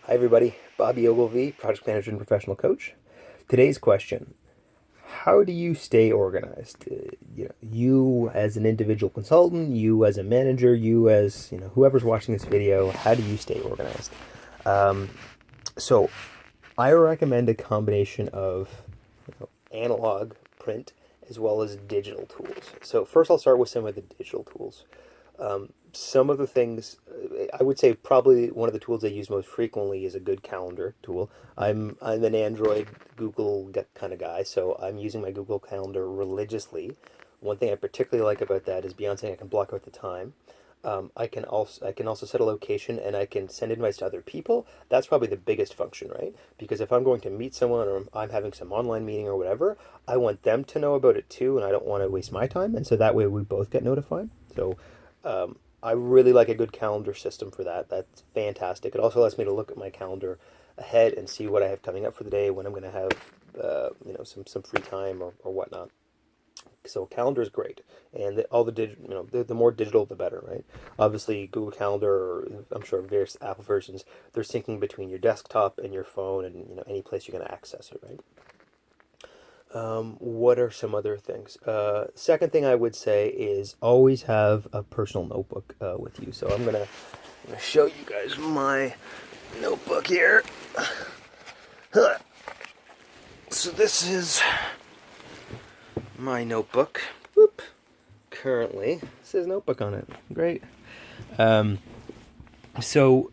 Hi everybody, Bobby Ogilvy, Project Manager and Professional Coach. Today's question: how do you stay organized? You as an individual consultant, you as a manager, you as whoever's watching this video, how do you stay organized? Um, so I recommend a combination of analog print as well as digital tools. So first I'll start with some of the digital tools. Some of the things, I would say probably one of the tools I use most frequently is a good calendar tool. I'm an Android Google kind of guy, so I'm using my Google Calendar religiously. One thing I particularly like about that is beyond saying I can block out the time. I can also set a location and I can send invites to other people. That's probably the biggest function, right? Because if I'm going to meet someone or I'm having some online meeting or whatever, I want them to know about it too, and I don't want to waste my time. And so that way we both get notified. So I really like a good calendar system for that. That's fantastic. It also lets me to look at my calendar ahead and see what I have coming up for the day, when I'm going to have some free time or whatnot. So calendar is great, and all the the more digital the better, right? Obviously, Google Calendar, or I'm sure various Apple versions, they're syncing between your desktop and your phone, and any place you're going to access it, right? What are some other things? Second thing I would say is always have a personal notebook with you. So I'm gonna show you guys my notebook here. So this is my notebook. Whoop. Currently, it says notebook on it. Great. So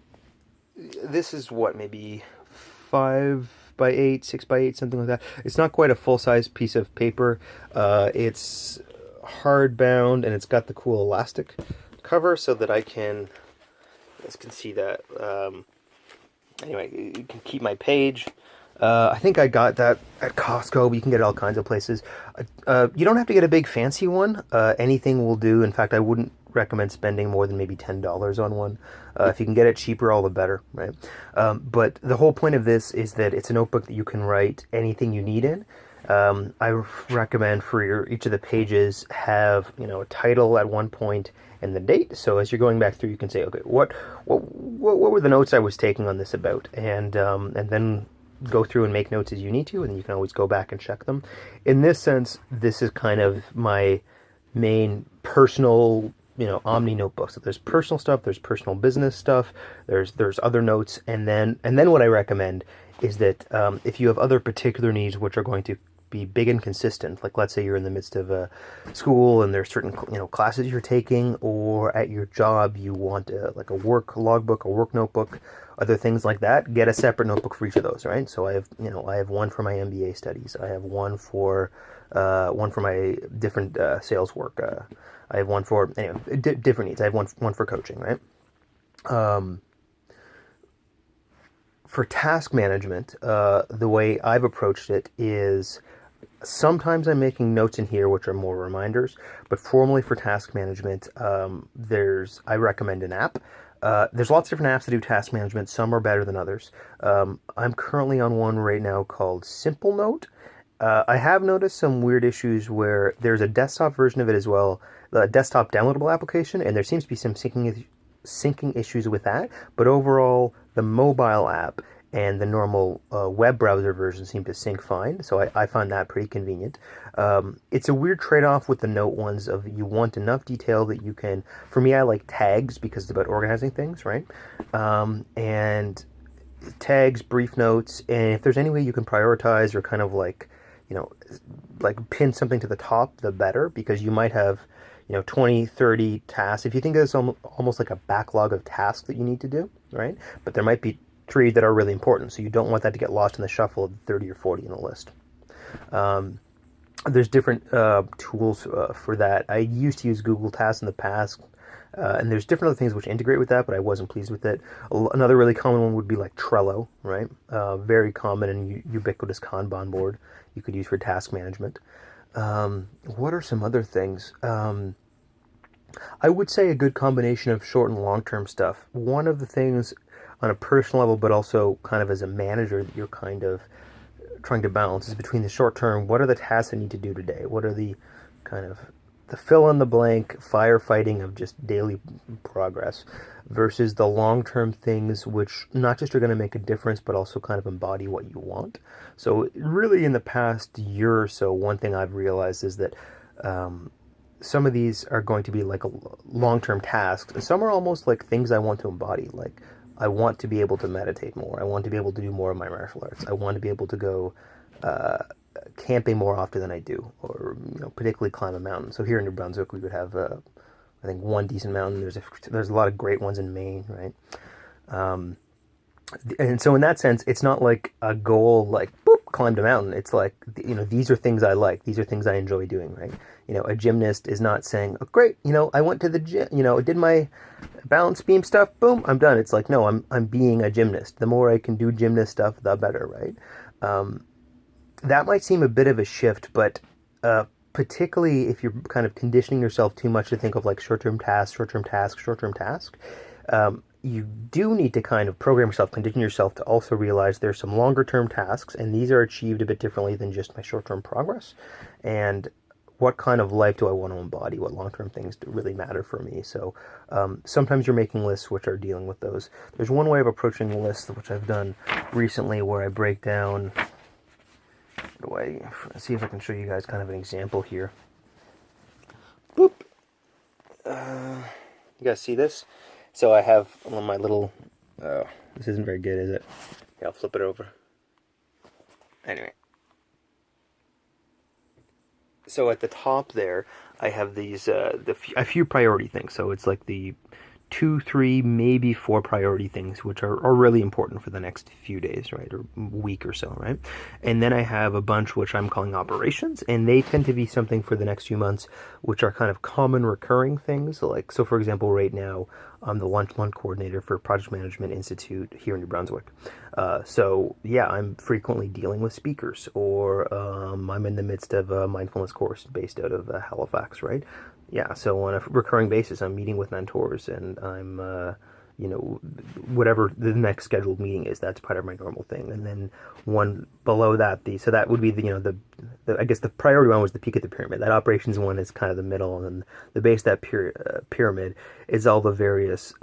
this is what, maybe 5 by 8, 6 by 8, something like that. It's not quite a full-size piece of paper. It's hardbound, and it's got the cool elastic cover so that you guys can see that. Anyway, you can keep my page. I think I got that at Costco, but you can get it all kinds of places. You don't have to get a big fancy one. Anything will do. In fact, I wouldn't recommend spending more than maybe $10 on one. If you can get it cheaper, all the better, right? But the whole point of this is that it's a notebook that you can write anything you need in. I recommend for each of the pages have a title at one point and the date. So as you're going back through, you can say, okay, what were the notes I was taking on this about, and then go through and make notes as you need to, and then you can always go back and check them. In this sense, this is kind of my main personal, Omni notebook. So there's personal stuff, there's personal business stuff, there's other notes, and then what I recommend is that if you have other particular needs which are going to be big and consistent, like let's say you're in the midst of a school and there's certain classes you're taking, or at your job you want like a work logbook, a work notebook, other things like that, get a separate notebook for each of those, right? So I have one for my MBA studies, I have one for my different sales work, I have one for different needs, I have one for coaching, right? For task management, the way I've approached it is sometimes I'm making notes in here which are more reminders, but formally for task management, I recommend an app. There's lots of different apps that do task management. Some are better than others. I'm currently on one right now called Simple Note. I have noticed some weird issues where there's a desktop version of it as well, the desktop downloadable application, and there seems to be some syncing issues with that. But overall, the mobile app and the normal web browser version seem to sync fine, so I find that pretty convenient. It's a weird trade-off with the note ones of you want enough detail that you can, for me I like tags because it's about organizing things, right? And tags, brief notes, and if there's any way you can prioritize or kind of like pin something to the top, the better, because you might have 20, 30 tasks. If you think of this almost like a backlog of tasks that you need to do, right? But there might be 3 that are really important, so you don't want that to get lost in the shuffle of 30 or 40 in the list. There's different tools for that. I used to use Google Tasks in the past, and there's different other things which integrate with that, but I wasn't pleased with it. Another really common one would be like Trello, right? Very common and ubiquitous Kanban board you could use for task management. What are some other things? I would say a good combination of short and long-term stuff. One of the things on a personal level, but also kind of as a manager that you're kind of trying to balance is between the short term, what are the tasks I need to do today? What are the kind of the fill in the blank firefighting of just daily progress versus the long-term things which not just are going to make a difference but also kind of embody what you want. So really in the past year or so, one thing I've realized is that some of these are going to be like a long-term tasks, and some are almost like things I want to embody. Like, I want to be able to meditate more. I want to be able to do more of my martial arts. I want to be able to go camping more often than I do, or particularly climb a mountain. So here in New Brunswick, we would have I think one decent mountain. There's a lot of great ones in Maine, right? And so in that sense, it's not like a goal like boop, climbed a mountain. It's like, these are things I like. These are things I enjoy doing, right? A gymnast is not saying, oh, great, I went to the gym, did my balance beam stuff, boom, I'm done. It's like, no, I'm being a gymnast. The more I can do gymnast stuff, the better, right? That might seem a bit of a shift, but particularly if you're kind of conditioning yourself too much to think of like short-term task, you do need to kind of program yourself, condition yourself to also realize there's some longer-term tasks, and these are achieved a bit differently than just my short-term progress. And what kind of life do I want to embody? What long-term things do really matter for me? So sometimes you're making lists which are dealing with those. There's one way of approaching the list, which I've done recently, where I break down... Let's see if I can show you guys kind of an example here. Boop. You guys see this? So I have on my little... this isn't very good, is it? Yeah, I'll flip it over. Anyway. So at the top there, I have these a few priority things. So it's like the 2, 3, maybe 4 priority things, which are really important for the next few days, right, or week or so, right? And then I have a bunch which I'm calling operations, and they tend to be something for the next few months, which are kind of common recurring things. So for example, right now, I'm the lunch coordinator for Project Management Institute here in New Brunswick. So yeah, I'm frequently dealing with speakers, or I'm in the midst of a mindfulness course based out of Halifax, right? Yeah, so on a recurring basis, I'm meeting with mentors, and I'm, whatever the next scheduled meeting is, that's part of my normal thing. And then one below that, so that would be the I guess the priority one was the peak of the pyramid. That operations one is kind of the middle, and then the base of that pyramid is all the various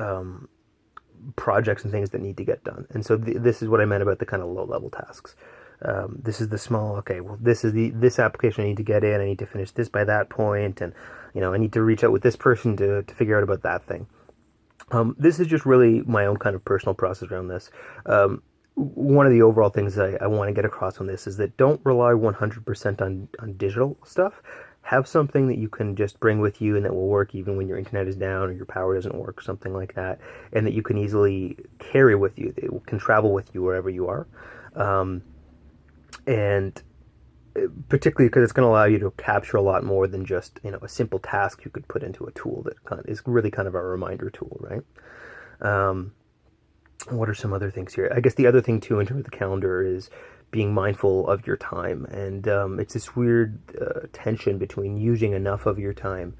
projects and things that need to get done. And so this is what I meant about the kind of low-level tasks. This is the small, okay, well, this is this application I need to get in, I need to finish this by that point, and, I need to reach out with this person to figure out about that thing. This is just really my own kind of personal process around this. One of the overall things I want to get across on this is that don't rely 100% on digital stuff. Have something that you can just bring with you and that will work even when your internet is down or your power doesn't work, something like that, and that you can easily carry with you. It can travel with you wherever you are. And particularly because it's going to allow you to capture a lot more than just, a simple task you could put into a tool that is really kind of a reminder tool, right? What are some other things here? I guess the other thing, too, in terms of the calendar is being mindful of your time. And it's this weird tension between using enough of your time,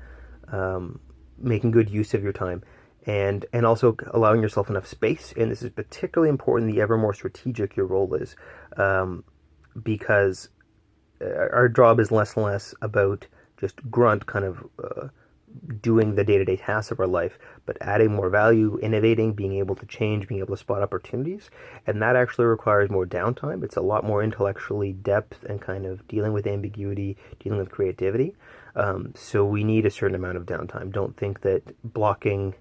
making good use of your time, and also allowing yourself enough space. And this is particularly important the ever more strategic your role is, because our job is less and less about just grunt kind of doing the day-to-day tasks of our life, but adding more value, innovating, being able to change, being able to spot opportunities. And that actually requires more downtime. It's a lot more intellectually depth and kind of dealing with ambiguity, dealing with creativity. So we need a certain amount of downtime. Don't think that blocking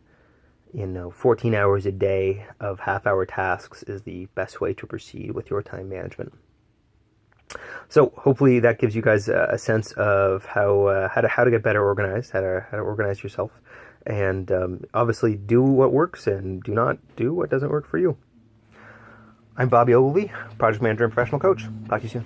14 hours a day of half-hour tasks is the best way to proceed with your time management. So hopefully that gives you guys a sense of how to get better organized, how to organize yourself, and obviously do what works and do not do what doesn't work for you. I'm Bobby Ogilvie, project manager and professional coach. Talk to you soon.